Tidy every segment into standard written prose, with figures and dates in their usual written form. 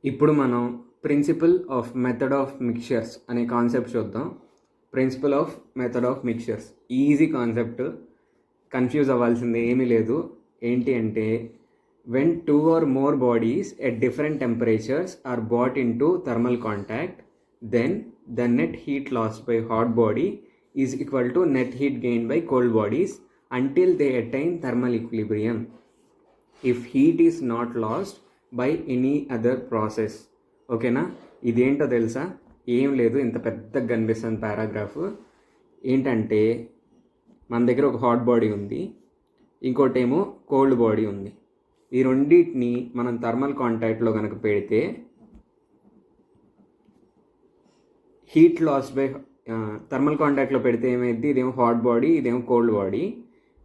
ఇప్పుడు మనం principle of method of mixtures అనే కాన్సెప్ట్ చూద్దాం. Principle of method of mixtures easy concept, confuse అవ్వాల్సింది ఏమీ లేదు. ఏంటి అంటే, when two or more bodies at different temperatures are brought in to thermal contact, then the net heat lost by hot body is equal to net heat gain by cold bodies until they attain thermal equilibrium if heat is not lost by any other process. ఓకేనా? ఇదేంటో తెలుసా? ఏం లేదు, ఇంత పెద్దగా కనిపిస్తుంది paragraph. ఏంటంటే, మన దగ్గర ఒక హాట్ బాడీ ఉంది, ఇంకోటేమో కోల్డ్ బాడీ ఉంది. ఈ రెండింటిని మనం థర్మల్ కాంటాక్ట్లో కనుక పెడితే హీట్ లాస్ బై థర్మల్ కాంటాక్ట్లో పెడితే ఏమైంది? ఇదేమో హాట్ బాడీ, ఇదేమో కోల్డ్ బాడీ.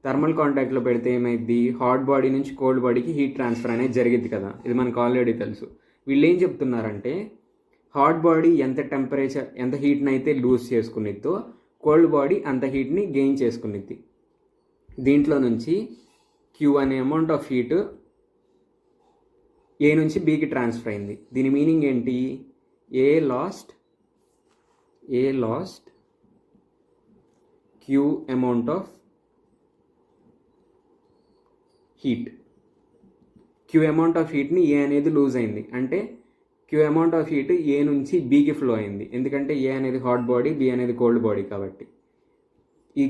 థర్మల్ కాంటాక్ట్లో పెడితే ఏమైంది? హాట్ బాడీ నుంచి కోల్డ్ బాడీకి హీట్ ట్రాన్స్ఫర్ అనేది జరిగింది కదా, ఇది మనకు ఆల్రెడీ తెలుసు. వీళ్ళు ఏం చెప్తున్నారంటే, హాట్ బాడీ ఎంత హీట్ని అయితే లూజ్ చేసుకునిద్దో, కోల్డ్ బాడీ అంత హీట్ని గెయిన్ చేసుకునిద్ది. దీంట్లో నుంచి క్యూ అనే అమౌంట్ ఆఫ్ హీట్ ఏ నుంచి బీకి ట్రాన్స్ఫర్ అయింది. దీని మీనింగ్ ఏంటి? A lost Q amount of heat. Q amount of హీట్ని ఏ అనేది లూజ్ అయింది అంటే Q amount of heat A నుంచి బీకి ఫ్లో అయింది. ఎందుకంటే ఏ అనేది హాట్ బాడీ, బి అనేది కోల్డ్ బాడీ కాబట్టి ఈ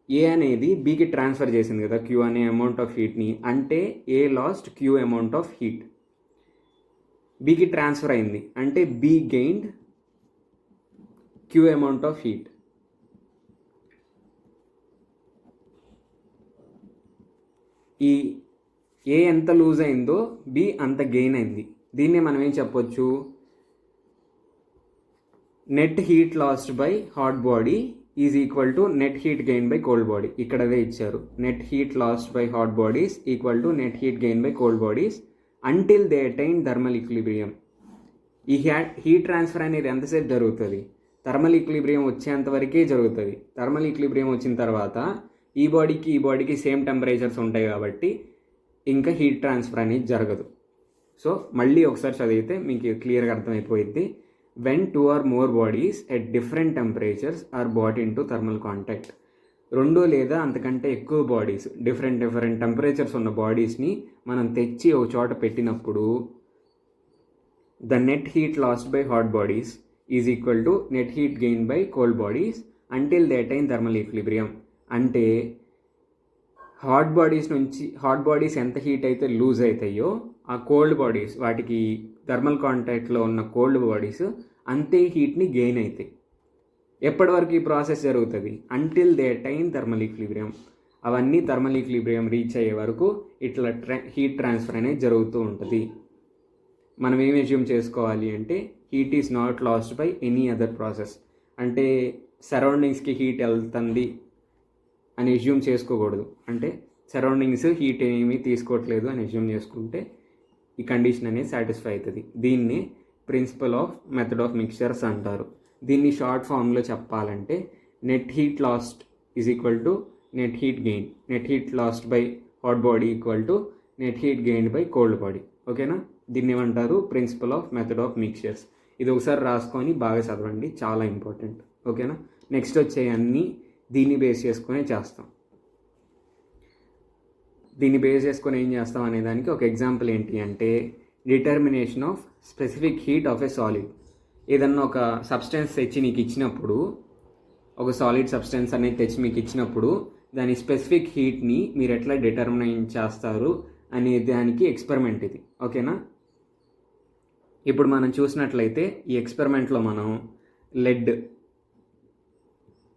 ఏ అనేది బీకి ట్రాన్స్ఫర్ చేసింది కదా క్యూ అనే అమౌంట్ ఆఫ్ హీట్ని, అంటే A lost Q amount of heat. బీకి ట్రాన్స్ఫర్ అయింది అంటే B gained Q amount of heat. ఈ ఏ ఎంత లూజ్ అయిందో బి అంత గెయిన్ అయింది. దీన్నే మనం ఏం చెప్పొచ్చు? Net heat lost by hot body is equal to net heat gain by cold body. ఇక్కడ అదే ఇచ్చారు, net heat lost by hot bodies equal to net heat gain by cold bodies until they attain thermal equilibrium. ఈ heat transfer అనేది ఎంతసేపు జరుగుతుంది? Thermal equilibrium వచ్చేంత వరకే జరుగుతుంది. థర్మల్ ఈక్విలిబ్రియం వచ్చిన తర్వాత ఈ బాడీకి సేమ్ టెంపరేచర్స్ ఉంటాయి కాబట్టి ఇంకా హీట్ ట్రాన్స్ఫర్ అనేది జరగదు. సో మళ్ళీ ఒకసారి చదివితే మీకు క్లియర్గా అర్థమైపోయింది. When two or more bodies at different temperatures are brought in to thermal contact, రెండు లేదా అంతకంటే ఎక్కువ బాడీస్ డిఫరెంట్ టెంపరేచర్స్ ఉన్న బాడీస్ని మనం తెచ్చి ఒక చోట పెట్టినప్పుడు the net heat lost by hot bodies is equal to net heat gain by cold bodies until they attain thermal equilibrium. అంటే హాట్ బాడీస్ ఎంత హీట్ అయితే లూజ్ అవుతాయో, ఆ కోల్డ్ బాడీస్, వాటికి థర్మల్ కాంటాక్ట్లో ఉన్న కోల్డ్ బాడీస్ అంతే హీట్ని గెయిన్ అవుతాయి. ఎప్పటి వరకు ఈ ప్రాసెస్ జరుగుతుంది? Until they attain thermal equilibrium. అవన్నీ థర్మల్ ఈక్విలిబ్రియం రీచ్ అయ్యే వరకు ఇట్లా హీట్ ట్రాన్స్ఫర్ అనేది జరుగుతూ ఉంటుంది. మనం ఏం అజ్యూమ్ చేసుకోవాలి అంటే, heat is not lost by any other process. అంటే సరౌండింగ్స్కి హీట్ వెళ్తుంది అని అజ్యూమ్ చేసుకోకూడదు. అంటే సరౌండింగ్స్ హీట్ ఏమీ తీసుకోవట్లేదు అని అజ్యూమ్ చేసుకుంటే ఈ కండిషన్ అనేది సాటిస్ఫై అవుతుంది. దీన్ని principle of method of mixtures అంటారు. దీన్ని షార్ట్ ఫామ్లో చెప్పాలంటే net heat lost is equal to net heat gain. Net heat lost by hot body equal to net heat gained by cold body. ఓకేనా? దీన్ని ఏమంటారు? Principle of method of mixtures. ఇది ఒకసారి రాసుకొని బాగా చదవండి, చాలా ఇంపార్టెంట్. ఓకేనా? నెక్స్ట్ వచ్చే అన్నీ దీన్ని బేస్ చేసుకునే చేస్తాం. దీన్ని బేస్ చేసుకొని ఏం చేస్తాం అనే దానికి ఒక ఎగ్జాంపుల్ ఏంటి అంటే, determination of specific heat of a solid. ఏదన్నా ఒక సబ్స్టెన్స్ తెచ్చి నీకు ఇచ్చినప్పుడు, ఒక సాలిడ్ సబ్స్టెన్స్ అనేది తెచ్చి మీకు ఇచ్చినప్పుడు దాని స్పెసిఫిక్ హీట్ని మీరు ఎట్లా డిటర్మినేట్ చేస్తారు అనే దానికి ఎక్స్పెరిమెంట్ ఇది. ఓకేనా? ఇప్పుడు మనం చూసినట్లయితే ఈ ఎక్స్పెరిమెంట్లో మనం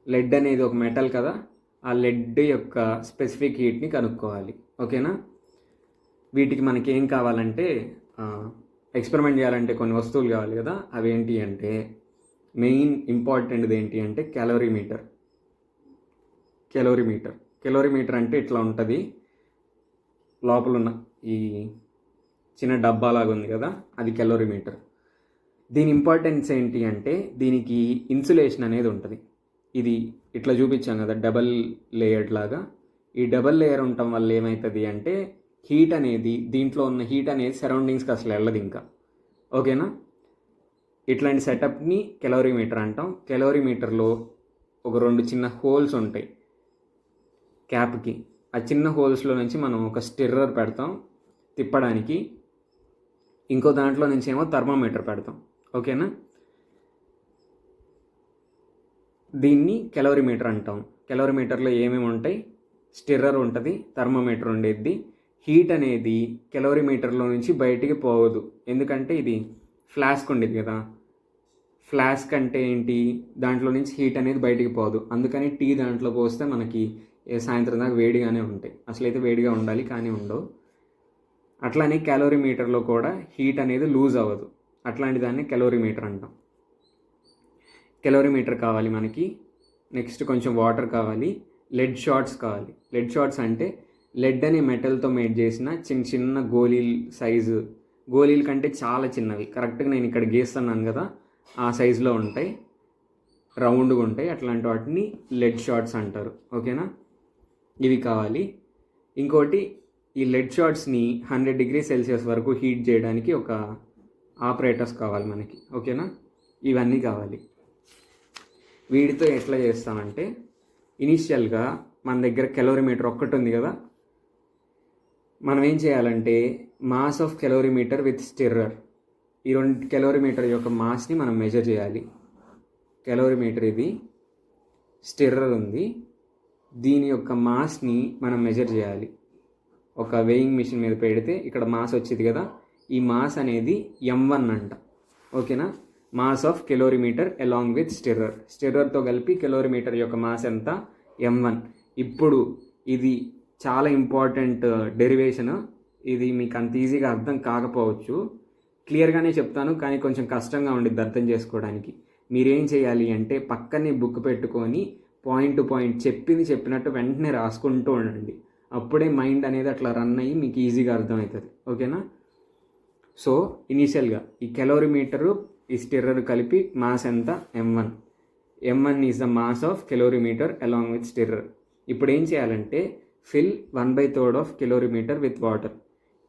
లెడ్ అనేది ఒక మెటల్ కదా, ఆ లెడ్ యొక్క స్పెసిఫిక్ హీట్ని కనుక్కోవాలి. ఓకేనా? వీటికి మనకి ఏం కావాలంటే, ఎక్స్పెరిమెంట్ చేయాలంటే కొన్ని వస్తువులు కావాలి కదా. అవి ఏంటి అంటే, మెయిన్ ఇంపార్టెంట్ది ఏంటి అంటే కెలోరీమీటర్ అంటే ఇట్లా ఉంటుంది. లోపల ఉన్న ఈ చిన్న డబ్బాలాగా ఉంది కదా, అది కెలోరీమీటర్. దీని ఇంపార్టెన్స్ ఏంటి అంటే, దీనికి ఇన్సులేషన్ అనేది ఉంటుంది. ఇది ఇట్లా చూపించాం కదా డబల్ లేయర్డ్ లాగా. ఈ డబల్ లేయర్ ఉండటం వల్ల ఏమవుతుంది అంటే, హీట్ అనేది, దీంట్లో ఉన్న హీట్ అనేది సరౌండింగ్స్కి అసలు వెళ్ళదు. ఇంకా ఓకేనా. ఇట్లాంటి సెటప్ని కెలోరీమీటర్ అంటాం. కెలోరీమీటర్లో ఒక 2 చిన్న హోల్స్ ఉంటాయి క్యాప్కి. ఆ చిన్న హోల్స్లో నుంచి మనం ఒక స్టిర్రర్ పెడతాం తిప్పడానికి, ఇంకో దాంట్లో నుంచి ఏమో థర్మోమీటర్ పెడతాం. ఓకేనా. దీన్ని కెలోరీమీటర్ అంటాం. కెలోరీమీటర్లో ఏమేమి ఉంటాయి, స్టిర్రర్ ఉంటుంది, థర్మోమీటర్ ఉండేది. హీట్ అనేది కెలోరీమీటర్లో నుంచి బయటికి పోవద్దు, ఎందుకంటే ఇది ఫ్లాస్క్ ఉండేది కదా. ఫ్లాస్క్ అంటే ఏంటి, దాంట్లో నుంచి హీట్ అనేది బయటికి పోదు, అందుకని టీ దాంట్లో పోస్తే మనకి సాయంత్రం దాకా వేడిగానే ఉంటాయి. అసలైతే వేడిగా ఉండాలి కానీ ఉండవు. అట్లానే క్యాలోరీమీటర్లో కూడా హీట్ అనేది లూజ్ అవ్వదు, అట్లాంటి దాన్ని కెలోరీమీటర్ అంటాం. కెలోరీమీటర్ కావాలి మనకి. నెక్స్ట్ కొంచెం వాటర్ కావాలి, లెడ్ షార్ట్స్ కావాలి. లెడ్ షార్ట్స్ అంటే లెడ్ అనే మెటల్తో మేడ్ చేసిన చిన్న చిన్న గోళీలు సైజు, గోళీల కంటే చాలా చిన్నవి, కరెక్ట్గా నేను ఇక్కడ గీస్తున్నాను కదా ఆ సైజులో ఉంటాయి, రౌండ్గా ఉంటాయి. అట్లాంటి వాటిని లెడ్ షార్ట్స్ అంటారు. ఓకేనా. ఇవి కావాలి. ఇంకోటి, ఈ లెడ్ షార్ట్స్ని 100 డిగ్రీ సెల్సియస్ వరకు హీట్ చేయడానికి ఒక ఆపరేటర్స్ కావాలి మనకి. ఓకేనా. ఇవన్నీ కావాలి. వీటితో ఎట్లా చేస్తామంటే, ఇనీషియల్గా మన దగ్గర కెలోరీమీటర్ ఒక్కటి ఉంది కదా, మనం ఏం చేయాలంటే mass of calorimeter with stirrer, ఈ 2 కెలోరీమీటర్ యొక్క మాస్ని మనం మెజర్ చేయాలి. కెలోరీమీటర్ ఇది, స్టిర్రర్ ఉంది, దీని యొక్క మాస్ని మనం మెజర్ చేయాలి. ఒక వెయింగ్ మిషన్ మీద పెడితే ఇక్కడ మాస్ వచ్చింది కదా, ఈ మాస్ అనేది M1 అంట. ఓకేనా. Mass of calorimeter along with stirrer, స్టిర్రర్తో కలిపి కెలోరీమీటర్ యొక్క మాస్ ఎంత, M1. ఇప్పుడు ఇది చాలా ఇంపార్టెంట్ డెరివేషన్, ఇది మీకు అంత ఈజీగా అర్థం కాకపోవచ్చు, క్లియర్గానే చెప్తాను కానీ కొంచెం కష్టంగా ఉండిద్ది అర్థం చేసుకోవడానికి. మీరేం చేయాలి అంటే పక్కనే బుక్ పెట్టుకొని పాయింట్ టు పాయింట్ చెప్పినట్టు వెంటనే రాసుకుంటూ ఉండండి, అప్పుడే మైండ్ అనేది అట్లా రన్ అయ్యి మీకు ఈజీగా అర్థమవుతుంది. ఓకేనా. సో ఇనీషియల్గా ఈ కెలోరీమీటరు ఈ స్టిర్రర్ కలిపి మాస్ ఎంత, M1. M1 is the mass of calorimeter along with stirrer. ఇప్పుడు ఏం చేయాలంటే fill 1/3 of calorimeter with water.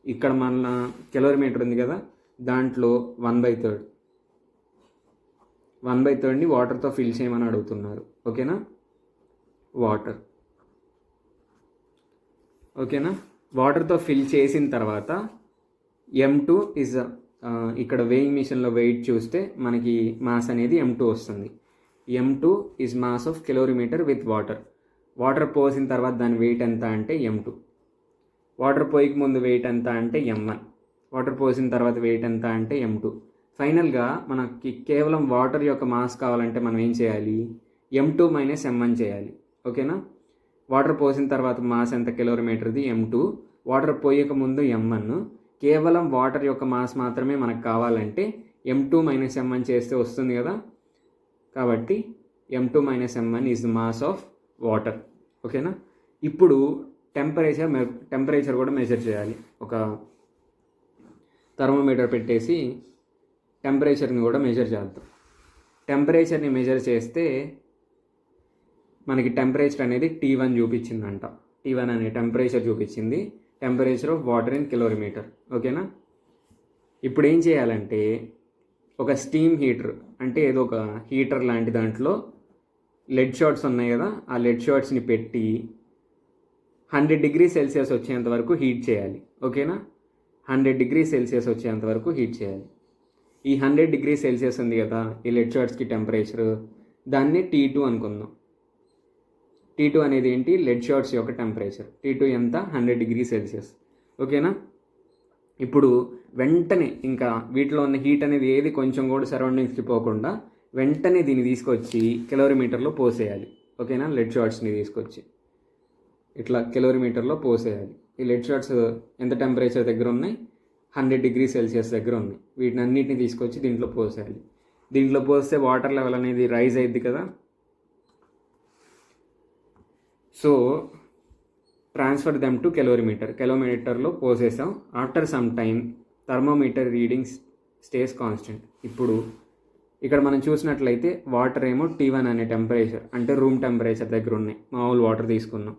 ఇక్కడ మన కెలోరీమీటర్ ఉంది కదా, దాంట్లో 1/3ని వాటర్తో ఫిల్ చేయమని అడుగుతున్నారు. ఓకేనా. వాటర్. ఓకేనా. వాటర్తో ఫిల్ చేసిన తర్వాత M2 ఇస్ ఇక్కడ వెయింగ్ మిషన్లో వెయిట్ చూస్తే మనకి మాస్ అనేది M2 వస్తుంది. M2 is mass of calorimeter with water. Water పోసిన తర్వాత దాని వెయిట్ ఎంత అంటే M2. వాటర్ పోయక ముందు వెయిట్ ఎంత అంటే M1. వాటర్ పోసిన తర్వాత వెయిట్ ఎంత అంటే M2. ఫైనల్గా మనకి కేవలం వాటర్ యొక్క మాస్ కావాలంటే మనం ఏం చేయాలి, M2 మైనస్ M1 చేయాలి. ఓకేనా. వాటర్ పోసిన తర్వాత మాస్ ఎంత కెలోరీమీటర్ది, M2. వాటర్ పోయక ముందు M1. కేవలం వాటర్ యొక్క మాస్ మాత్రమే మనకు కావాలంటే M2 మైనస్ M1 చేస్తే వస్తుంది కదా, కాబట్టి M2 minus M1 is the mass of water. ఓకేనా. ఇప్పుడు టెంపరేచర్ కూడా మెజర్ చేయాలి. ఒక థర్మోమీటర్ పెట్టేసి టెంపరేచర్ని కూడా మెజర్ చేద్దాం. టెంపరేచర్ని మెజర్ చేస్తే మనకి టెంపరేచర్ అనేది T1 చూపించిందంట. T1 అనే టెంపరేచర్ చూపించింది, temperature of water in calorimeter. ఓకేనా. ఇప్పుడు ఏం చేయాలంటే ఒక స్టీమ్ హీటర్ అంటే ఏదో ఒక హీటర్ లాంటి దాంట్లో లెడ్ షార్ట్స్ ఉన్నాయి కదా, ఆ లెడ్ షార్ట్స్ని పెట్టి 100 డిగ్రీ సెల్సియస్ వచ్చేంత వరకు హీట్ చేయాలి. ఓకేనా. 100 డిగ్రీ సెల్సియస్ వచ్చేంత వరకు హీట్ చేయాలి. ఈ 100 డిగ్రీ సెల్సియస్ ఉంది కదా ఈ లెడ్ షార్ట్స్కి టెంపరేచర్, దాన్ని T2 అనుకుందాం. T2 అనేది ఏంటి, లెడ్ షార్ట్స్ యొక్క టెంపరేచర్. T2 ఎంత, 100 డిగ్రీ సెల్సియస్. ఓకేనా. ఇప్పుడు వెంటనే ఇంకా వీటిలో ఉన్న హీట్ అనేది ఏది కొంచెం కూడా సరౌండింగ్స్కి పోకుండా వెంటనే దీన్ని తీసుకొచ్చి కెలోరీమీటర్లో పోసేయాలి. ఓకేనా. లెడ్ షార్ట్స్ని తీసుకొచ్చి ఇట్లా కెలోరీమీటర్లో పోసేయాలి. ఈ లెడ్ షార్ట్స్ ఎంత టెంపరేచర్ దగ్గర ఉన్నాయి, 100 డిగ్రీ సెల్సియస్ దగ్గర ఉన్నాయి. వీటిని అన్నిటిని తీసుకొచ్చి దీంట్లో పోసేయాలి. దీంట్లో పోస్తే వాటర్ లెవెల్ అనేది రైజ్ అయ్యిద్ది కదా. So transfer them to calorimeter. కెలోమీటర్లో పోసేసాం. After some time thermometer readings stays constant. ఇప్పుడు ఇక్కడ మనం చూసినట్లయితే వాటర్ ఏమో T1 అనే టెంపరేచర్ అంటే రూమ్ టెంపరేచర్ దగ్గర ఉన్నాయి, మామూలు వాటర్ తీసుకున్నాం.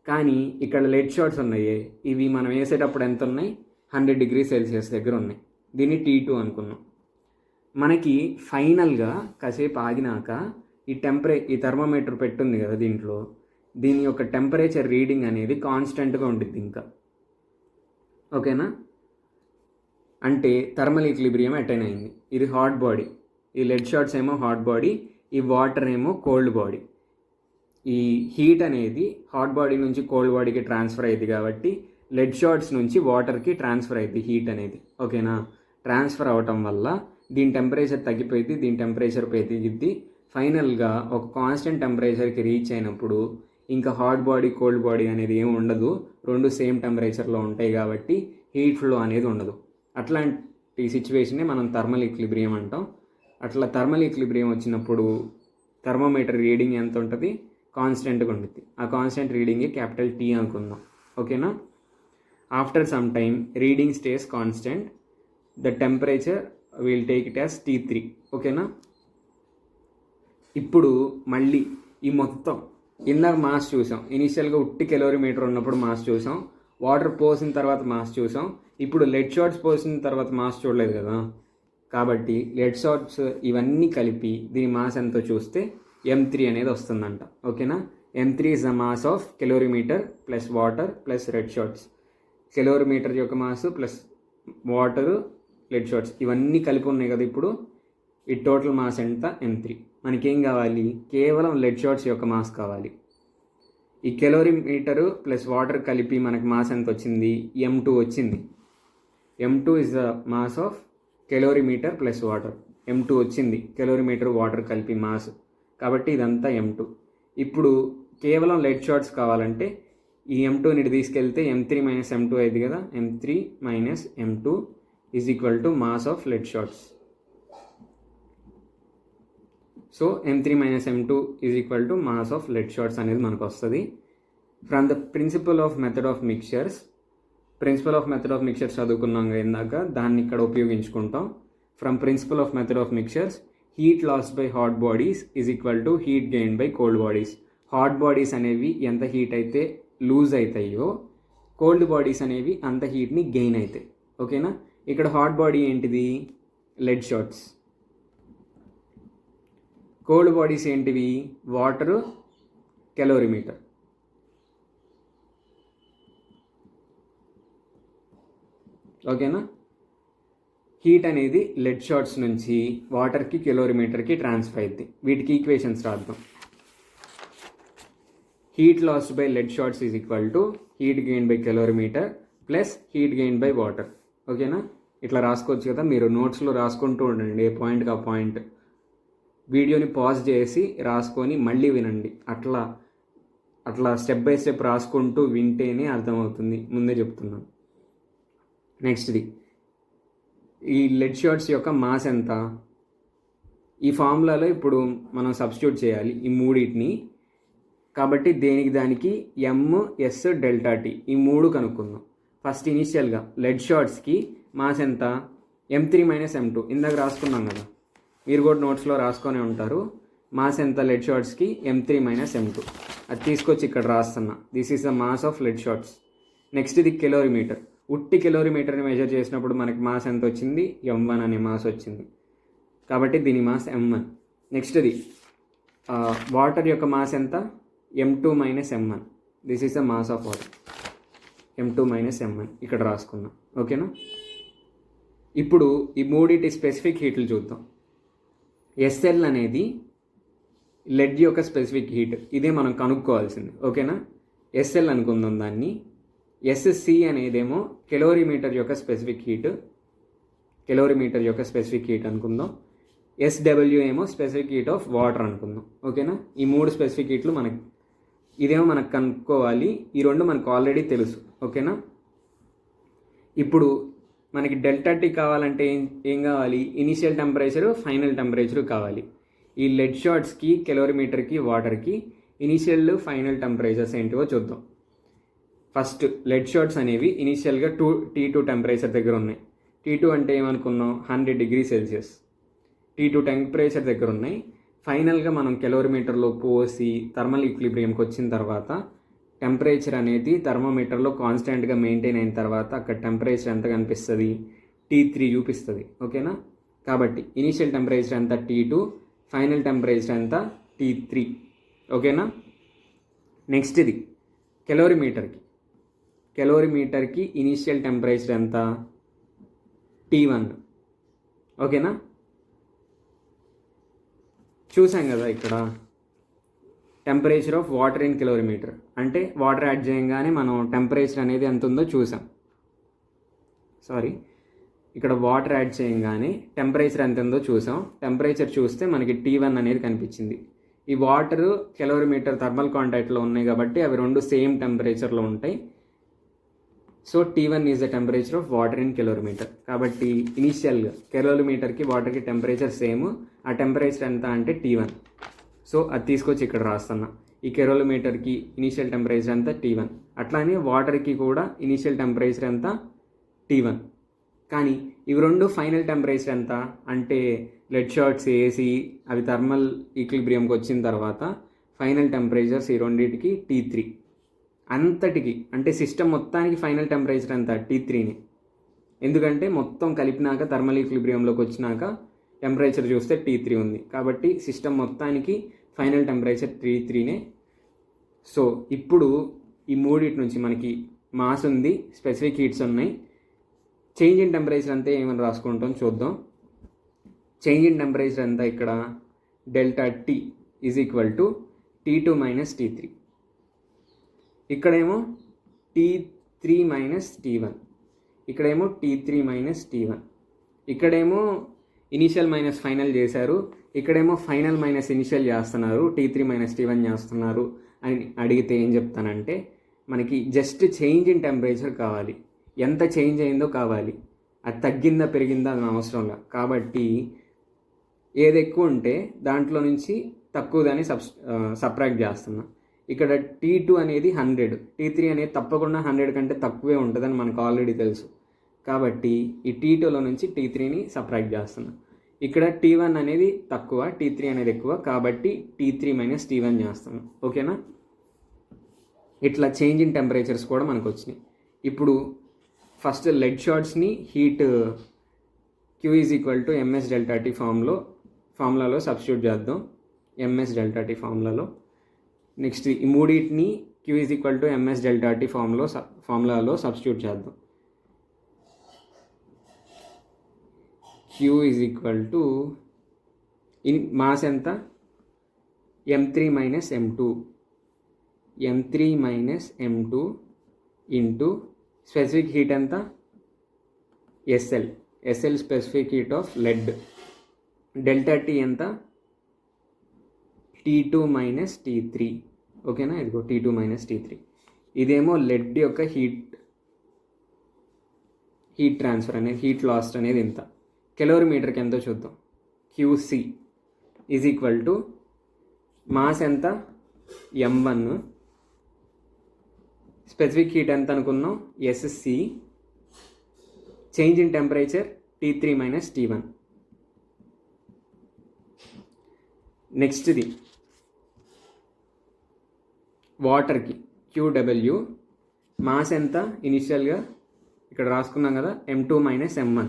కానీ ఇక్కడ లెడ్ షార్ట్స్ ఉన్నాయి, ఇవి మనం వేసేటప్పుడు ఎంత ఉన్నాయి, 100 డిగ్రీ సెల్సియస్ దగ్గర ఉన్నాయి. దీన్ని T2 అనుకున్నాం. మనకి ఫైనల్గా కాసేపు ఆగినాక ఈ థర్మోమీటర్ పెట్టుంది కదా దీంట్లో, దీని యొక్క టెంపరేచర్ రీడింగ్ అనేది కాన్స్టెంట్గా ఉంటుంది ఇంకా. ఓకేనా? అంటే థర్మల్ ఈక్విలిబ్రియం అటైన్ అయింది. ఇది హాట్ బాడీ, ఈ లెడ్ షార్ట్స్ ఏమో హాట్ బాడీ, ఈ వాటర్ ఏమో కోల్డ్ బాడీ. ఈ హీట్ అనేది హాట్ బాడీ నుంచి కోల్డ్ బాడీకి ట్రాన్స్ఫర్ అయ్యింది కాబట్టి లెడ్ షార్ట్స్ నుంచి వాటర్కి ట్రాన్స్ఫర్ అయ్యింది హీట్ అనేది. ఓకేనా? ట్రాన్స్ఫర్ అవటం వల్ల దీని టెంపరేచర్ తగ్గిపోయింది, దీని టెంపరేచర్ పెరిగిద్ది. ఫైనల్గా ఒక కాన్స్టెంట్ టెంపరేచర్కి రీచ్ అయినప్పుడు ఇంకా హాట్ బాడీ కోల్డ్ బాడీ అనేది ఏమి ఉండదు, రెండు సేమ్ టెంపరేచర్లో ఉంటాయి కాబట్టి హీట్ ఫ్లో అనేది ఉండదు. అట్లాంటి సిచ్యువేషన్ని మనం థర్మల్ ఈక్విలిబ్రియం అంటాం. అట్లా థర్మల్ ఈక్విలిబ్రియం వచ్చినప్పుడు థర్మోమీటర్ రీడింగ్ ఎంత ఉంటుంది? కాన్స్టెంట్గా ఉంటుంది. ఆ కాన్స్టెంట్ రీడింగే క్యాపిటల్ T అనుకుందాం. ఓకేనా? After some time reading stays constant, the temperature will take it as T3. ఓకేనా? ఇప్పుడు మళ్ళీ ఈ మొత్తం ఇందాక మాస్ చూసాం, ఇనీషియల్గా ఉట్టి కెలోరీమీటర్ ఉన్నప్పుడు మాస్ చూసాం, వాటర్ పోసిన తర్వాత మాస్ చూసాం. ఇప్పుడు లెడ్ షార్ట్స్ పోసిన తర్వాత మాస్ చూడలేదు కదా, కాబట్టి లెడ్ షార్ట్స్ ఇవన్నీ కలిపి దీని మాస్ ఎంతో చూస్తే M3 అనేది వస్తుందంట. ఓకేనా? M3 is the mass of calorimeter plus water plus lead shots. Calorimeter యొక్క mass plus water lead shots ఇవన్నీ కలిపి ఉన్నాయి కదా. ఇప్పుడు ఈ టోటల్ మాస్ ఎంత? M3. మనకేం కావాలి? కేవలం లెడ్ షార్ట్స్ యొక్క మాస్ కావాలి. ఈ కెలోరీమీటరు ప్లస్ వాటర్ కలిపి మనకి మాస్ ఎంత వచ్చింది? M2 వచ్చింది. M2 is the mass of calorimeter plus water. M2 వచ్చింది, కెలోరీమీటర్ వాటర్ కలిపి మాస్. కాబట్టి ఇదంతా M2. ఇప్పుడు కేవలం లెడ్ షార్ట్స్ కావాలంటే ఈ M2ని తీసుకెళ్తే M3 మైనస్ M2 అయింది కదా. M3 minus M2 is equal to mass of lead shots. So M3 minus M2 is equal to mass of lead shots అనేది మనకు వస్తుంది. From the principle of method of mixtures చదువుకున్నాం ఇందాక, దాన్ని ఇక్కడ ఉపయోగించుకుంటాం. From principle of method of mixtures, heat lost by hot bodies is equal to heat gain by cold bodies. Hot bodies అనేవి ఎంత హీట్ అయితే లూజ్ అవుతాయో, కోల్డ్ బాడీస్ అనేవి అంత హీట్ని గెయిన్ అవుతాయి. ఓకేనా? ఇక్కడ హాట్ బాడీ ఏంటిది? Lead shots. కోల్డ్ బాడీస్ ఏంటివి? Water, calorimeter. ఓకేనా? హీట్ అనేది లెడ్ షార్ట్స్ నుంచి వాటర్కి కెలోరీమీటర్కి ట్రాన్స్ఫర్ అయింది. వీటికి ఈక్వేషన్స్ రాద్దాం. Heat lost by lead shots is equal to heat gain by calorimeter plus heat gain by water. ఓకేనా? ఇట్లా రాసుకోవచ్చు కదా. మీరు నోట్స్లో రాసుకుంటూ ఉండండి, ఏ పాయింట్కి ఆ పాయింట్. వీడియోని పాజ్ చేసి రాసుకొని మళ్ళీ వినండి. అట్లా స్టెప్ బై స్టెప్ రాసుకుంటూ వింటేనే అర్థమవుతుంది, ముందే చెప్తున్నాను. నెక్స్ట్ది, ఈ లెడ్ షార్ట్స్ యొక్క మాస్ ఎంత? ఈ ఫార్ములాలో ఇప్పుడు మనం సబ్స్టిట్యూట్ చేయాలి ఈ మూడింటిని. కాబట్టి దానికి MS డెల్టా T ఈ మూడు కనుక్కుందాం. ఫస్ట్ ఇనీషియల్గా లెడ్ షార్ట్స్కి మాస్ ఎంత? M3 మైనస్ M2 ఇందాక రాసుకున్నాం కదా, మీరు కూడా నోట్స్లో రాసుకొని ఉంటారు. మాస్ ఎంత లెడ్ షార్ట్స్కి? M3 minus M2. అది తీసుకొచ్చి ఇక్కడ రాస్తున్నా. This is the mass of lead shots. Next ఇది కెలోరీమీటర్. ఉట్టి కెలోరీమీటర్ని మెజర్ చేసినప్పుడు మనకి మాస్ ఎంత వచ్చింది? M1 అనే మాస్ వచ్చింది. కాబట్టి దీని మాస్ M1. నెక్స్ట్ది వాటర్ యొక్క మాస్ ఎంత? M2 minus M1. This is the mass of water. M2 minus M1 ఇక్కడ రాసుకున్నాం. ఓకేనా? ఇప్పుడు ఈ మూడింటి స్పెసిఫిక్ హీట్లు చూద్దాం. SL అనేది లెడ్ యొక్క స్పెసిఫిక్ హీట్, ఇదే మనం కనుక్కోవాల్సింది. ఓకేనా? SL అనుకుందాం దాన్ని. SC అనేదేమో కెలోరీమీటర్ యొక్క స్పెసిఫిక్ హీట్ అనుకుందాం. SW ఏమో స్పెసిఫిక్ హీట్ ఆఫ్ వాటర్ అనుకుందాం. ఓకేనా? ఈ మూడు స్పెసిఫిక్ హీట్లు ఇదేమో మనకు కనుక్కోవాలి. ఈ రెండు మనకు ఆల్రెడీ తెలుసు. ఓకేనా? ఇప్పుడు మనకి డెల్టా T కావాలంటే ఏం కావాలి? ఇనీషియల్ టెంపరేచరు, ఫైనల్ టెంపరేచరు కావాలి. ఈ లెడ్ షార్ట్స్కి, కెలోరీమీటర్కి, వాటర్కి ఇనీషియల్ ఫైనల్ టెంపరేచర్స్ ఏంటివో చూద్దాం. ఫస్ట్ లెడ్ షార్ట్స్ అనేవి ఇనీషియల్గా T2 టెంపరేచర్ దగ్గర ఉన్నాయి. T2 అంటే ఏమనుకున్నాం? 100 డిగ్రీ సెల్సియస్. T2 టెంపరేచర్ దగ్గర ఉన్నాయి. ఫైనల్గా మనం కెలోరీమీటర్లో పోసి థర్మల్ ఈక్విలిబ్రియంకి వచ్చిన తర్వాత టెంపరేచర్ అనేది థర్మోమీటర్లో కాన్స్టెంట్గా మెయింటైన్ అయిన తర్వాత అక్కడ టెంపరేచర్ ఎంత కనిపిస్తుంది? T3 చూపిస్తుంది. ఓకేనా, కాబట్టి ఇనీషియల్ టెంపరేచర్ ఎంత T2, ఫైనల్ టెంపరేచర్ ఎంత T3. ఓకేనా, నెక్స్ట్ ఇది కెలోరీమీటర్కి ఇనీషియల్ టెంపరేచర్ ఎంత T1. ఓకేనా, చూసాం కదా ఇక్కడ temperature of water in calorimeter అంటే వాటర్ యాడ్ చేయగానే మనం టెంపరేచర్ అనేది ఎంత ఉందో చూసాం. ఇక్కడ వాటర్ యాడ్ చేయగానే టెంపరేచర్ ఎంత ఉందో చూసాం. టెంపరేచర్ చూస్తే మనకి T1 అనేది కనిపించింది. ఈ వాటర్ కిలోమీటర్ థర్మల్ కాంటాక్ట్లో ఉన్నాయి కాబట్టి అవి రెండు సేమ్ టెంపరేచర్లో ఉంటాయి. So T1 is the temperature of water in calorimeter. కాబట్టి ఇనీషియల్గా కిలోమీటర్కి వాటర్కి టెంపరేచర్ సేమ్. ఆ టెంపరేచర్ ఎంత అంటే T1. సో అది తీసుకొచ్చి ఇక్కడ రాస్తున్నా. ఈ కిలోమీటర్కి ఇనీషియల్ టెంపరేచర్ ఎంత T1, అట్లానే వాటర్కి కూడా ఇనీషియల్ టెంపరేచర్ ఎంత T1. కానీ ఇవి రెండు ఫైనల్ టెంపరేచర్ ఎంత అంటే లెడ్ షార్ట్స్ ఏసీ అవి థర్మల్ ఈక్విలిబ్రియంకి వచ్చిన తర్వాత ఫైనల్ టెంపరేచర్స్ ఈ రెండింటికి T3. అంతటికి అంటే సిస్టమ్ మొత్తానికి ఫైనల్ టెంపరేచర్ ఎంత T3ని. ఎందుకంటే మొత్తం కలిపినాక థర్మల్ ఈక్విలిబ్రియంలోకి వచ్చినాక టెంపరేచర్ చూస్తే T3 ఉంది. కాబట్టి సిస్టమ్ మొత్తానికి ఫైనల్ టెంపరేచర్ T3నే. సో ఇప్పుడు ఈ మూడింటి నుంచి మనకి మాస్ ఉంది, స్పెసిఫిక్ హీట్స్ ఉన్నాయి. చేంజ్ ఇన్ టెంపరేచర్ అంతే ఏమని రాసుకుంటాం చూద్దాం. చేంజ్ ఇన్ టెంపరేచర్ అంతా ఇక్కడ ΔT is equal to T2 minus T3. ఇక్కడేమో T3 మైనస్ T1, ఇక్కడేమో T3 మైనస్ T1. ఇక్కడేమో ఇనీషియల్ మైనస్ ఫైనల్ చేశారు, ఇక్కడేమో ఫైనల్ మైనస్ ఇనిషియల్ చేస్తున్నారు, T3 మైనస్ T1 చేస్తున్నారు అని అడిగితే ఏం చెప్తానంటే మనకి జస్ట్ చేంజ్ ఇన్ టెంపరేచర్ కావాలి. ఎంత చేంజ్ అయిందో కావాలి, అది తగ్గిందా పెరిగిందా అది అవసరంలా. కాబట్టి ఏది ఎక్కువ ఉంటే దాంట్లో నుంచి తక్కువ దాన్ని సబ్ట్రాక్ట్ చేస్తున్నా. ఇక్కడ T2 అనేది 100, T3 అనేది తప్పకుండా 100 కంటే తక్కువే ఉంటుందని మనకు ఆల్రెడీ తెలుసు. కాబట్టి ఈ T2లో నుంచి T3ని సబ్ట్రాక్ట్ చేస్తున్నా. ఇక్కడ T1 అనేది తక్కువ, T3 అనేది ఎక్కువ, కాబట్టి T3 మైనస్ T1 చేస్తాను. ఓకేనా, ఇట్లా చేంజ్ ఇన్ టెంపరేచర్స్ కూడా మనకు వచ్చినాయి. ఇప్పుడు ఫస్ట్ లెడ్ షార్ట్స్ని heat Q is equal to MS ΔT ఫార్ములాలో సబ్స్టిట్యూట్ చేద్దాం. MS ΔT ఫార్ములాలో నెక్స్ట్ ఈ మూడింటిని Q is equal to MS ΔT ఫార్ములాలో సబ్స్టిట్యూట్ చేద్దాం. Q is equal to mass ఎంత M3 minus M2 into specific heat ఎంత SL specific heat of lead. ΔT ఎంత T2 మైనస్ T3. ఓకేనా, ఇదిగో T2 మైనస్ T3. ఇదేమో లెడ్ యొక్క heat transfer అనేది, హీట్ లాస్ట్ అనేది ఎంత. కిలోమీటర్కి ఎంతో చూద్దాం. QC is equal to mass ఎంత M1, స్పెసిఫిక్ హీట్ ఎంత అనుకున్నాం SC, change in temperature T3 minus T1. నెక్స్ట్ది వాటర్కి QW, మాస్ ఎంత ఇనిషియల్గా ఇక్కడ రాసుకున్నాం కదా M2 minus M1,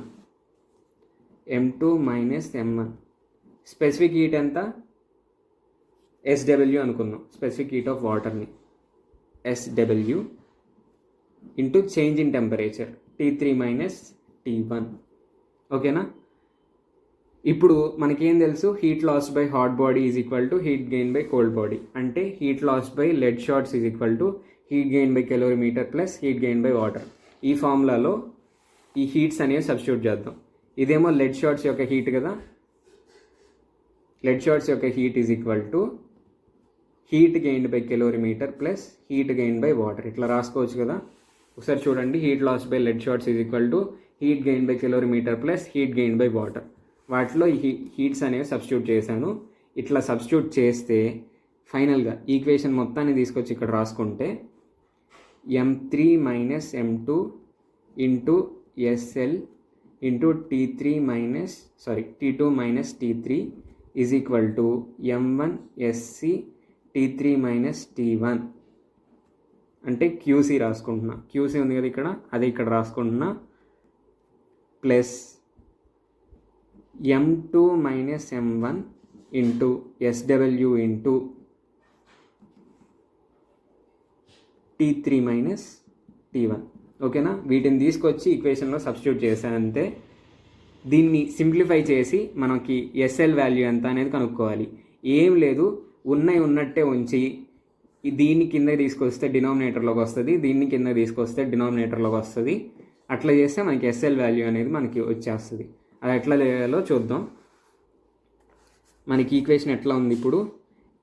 specific heat ఎంత SW అనుకున్నాం, స్పెసిఫిక్ హీట్ ఆఫ్ వాటర్ని SW into change in temperature T3 minus T1. ఓకేనా, ఇప్పుడు మనకేం తెలుసు, heat loss by hot body is equal to heat gain by cold body. అంటే heat loss by lead shots is equal to heat gain by calorimeter plus heat gain by water. ఈ ఫార్ములాలో ఈ heats అనేవి substitute చేద్దాం. ఇదేమో lead shots యొక్క heat కదా, lead shots యొక్క heat is equal to heat gained by calorimeter plus heat gain by water. ఇట్లా రాసుకోవచ్చు కదా. ఒకసారి చూడండి, heat loss by lead shots is equal to heat gain by calorimeter plus heat gain by water. వాటిలో ఈ heats అనేవి substitute చేశాను. ఇట్లా సబ్స్టిట్యూట్ చేస్తే ఫైనల్గా ఈక్వేషన్ మొత్తాన్ని తీసుకొచ్చి ఇక్కడ రాసుకుంటే M3 minus M2 into SL into T2 minus T3 is equal to M1 SC T3 minus T1. అంటే QC రాసుకుంటున్నా. QC ఉంది కదా ఇక్కడ, అదే ఇక్కడ రాసుకుంటున్నా. Plus m2 minus m1 into SW into T3 minus T1. ఓకేనా, వీటిని తీసుకొచ్చి ఈక్వేషన్లో సబ్స్టిట్యూట్ చేశానంతే. దీన్ని సింప్లిఫై చేసి మనకి SL వాల్యూ ఎంత అనేది కనుక్కోవాలి. ఏం లేదు, ఉన్నట్టే ఉంచి దీన్ని కింద తీసుకొస్తే డినామినేటర్లోకి వస్తుంది, దీన్ని కింద తీసుకొస్తే డినామినేటర్లోకి వస్తుంది. అట్లా చేస్తే మనకి SL వాల్యూ అనేది మనకి వచ్చేస్తుంది. అది ఎట్లా చేయాలో చూద్దాం. మనకి ఈక్వేషన్ ఎట్లా ఉంది ఇప్పుడు,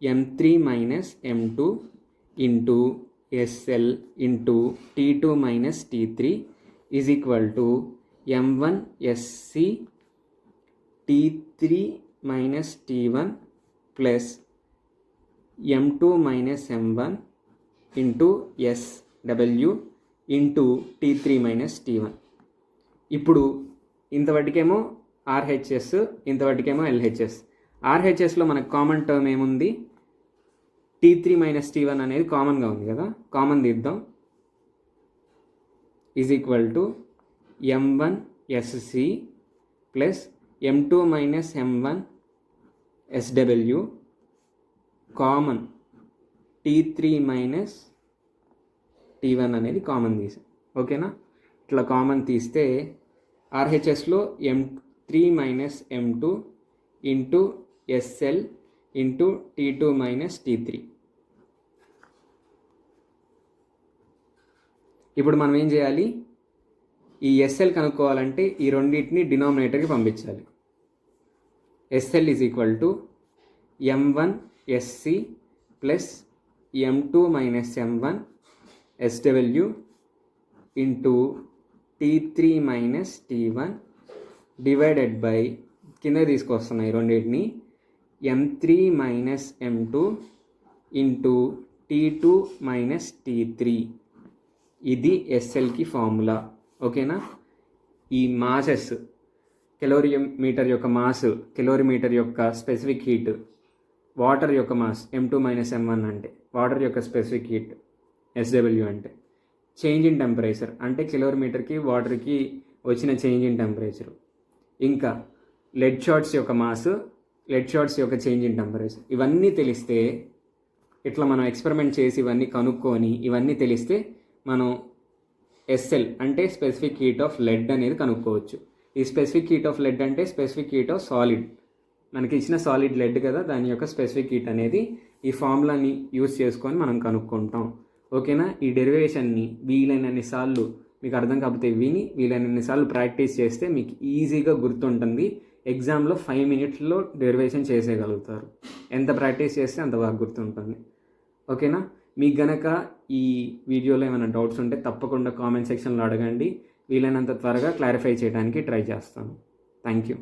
m3 minus m2 into SL into T2 minus T3 is equal to m1 SC T3 minus T1 plus m2 minus m1 into SW into T3 minus T1. ఇప్పుడు ఇంతవరకేమో RHS, ఇంతవరకేమో LHS. RHSలో మనకు కామన్ టర్మ్ ఏముంది, T3 minus T1 అనేది కామన్గా ఉంది కదా, common తీద్దాం. Is equal to m1 SC plus m2 minus m1 SW common T3 minus T1 అనేది common తీసాం. ఓకేనా, ఇట్లా కామన్ తీస్తే RHSలో m3 minus m2 into SL into T2 minus T3. ఇప్పుడు మనం ఏం చేయాలి, ఈ SL కనుక్కోవాలంటే ఈ రెండింటిని డినామినేటర్కి పంపించాలి. SL is equal to m1 SC plus m2 minus m1 SW into T3 minus T1 divided by కింద తీసుకొస్తున్నాయి రెండింటిని m3 minus m2 into T2 minus T3. ఇది SLకి ఫార్ములా. ఓకేనా, ఈ మాసెస్, కెలోరీమీటర్ యొక్క మాస్, కెలోరీమీటర్ యొక్క స్పెసిఫిక్ హీట్, వాటర్ యొక్క mass m2 minus m1 అంటే water యొక్క స్పెసిఫిక్ హీట్ SW అంటే చేంజ్ ఇన్ టెంపరేచర్ అంటే కిలోమీటర్కి వాటర్కి వచ్చిన చేంజ్ ఇన్ టెంపరేచర్, ఇంకా లెడ్ షార్ట్స్ యొక్క మాస్, లెడ్ షార్ట్స్ యొక్క చేంజ్ ఇన్ టెంపరేచర్. ఇవన్నీ తెలిస్తే, ఇట్లా మనం ఎక్స్పెరిమెంట్ చేసి ఇవన్నీ కనుక్కొని ఇవన్నీ తెలిస్తే మనం SL అంటే స్పెసిఫిక్ హీట్ ఆఫ్ లెడ్ అనేది కనుక్కోవచ్చు. ఈ స్పెసిఫిక్ హీట్ ఆఫ్ లెడ్ అంటే స్పెసిఫిక్ హీట్ ఆఫ్ సాలిడ్, మనకి ఇచ్చిన సాలిడ్ లెడ్ కదా, దాని యొక్క స్పెసిఫిక్ హీట్ అనేది ఈ ఫార్ములాని యూజ్ చేసుకొని మనం కనుక్కుంటాం. ఓకేనా, ఈ డెరివేషన్ని వీలైనన్ని సార్లు మీకు అర్థం కాకపోతే విని వీలైనన్ని సార్లు ప్రాక్టీస్ చేస్తే మీకు ఈజీగా గుర్తుంటుంది. ఎగ్జామ్లో 5 minutesలో డెరివేషన్ చేసేయగలుగుతారు. ఎంత ప్రాక్టీస్ చేస్తే అంత బాగా గుర్తుంటుంది. ఓకేనా, మీకు గనక ఈ వీడియోలో ఏమైనా డౌట్స్ ఉంటే తప్పకుండా కామెంట్ సెక్షన్లో అడగండి. వీలైనంత త్వరగా క్లారిఫై చేయడానికి ట్రై చేస్తాను. Thank you.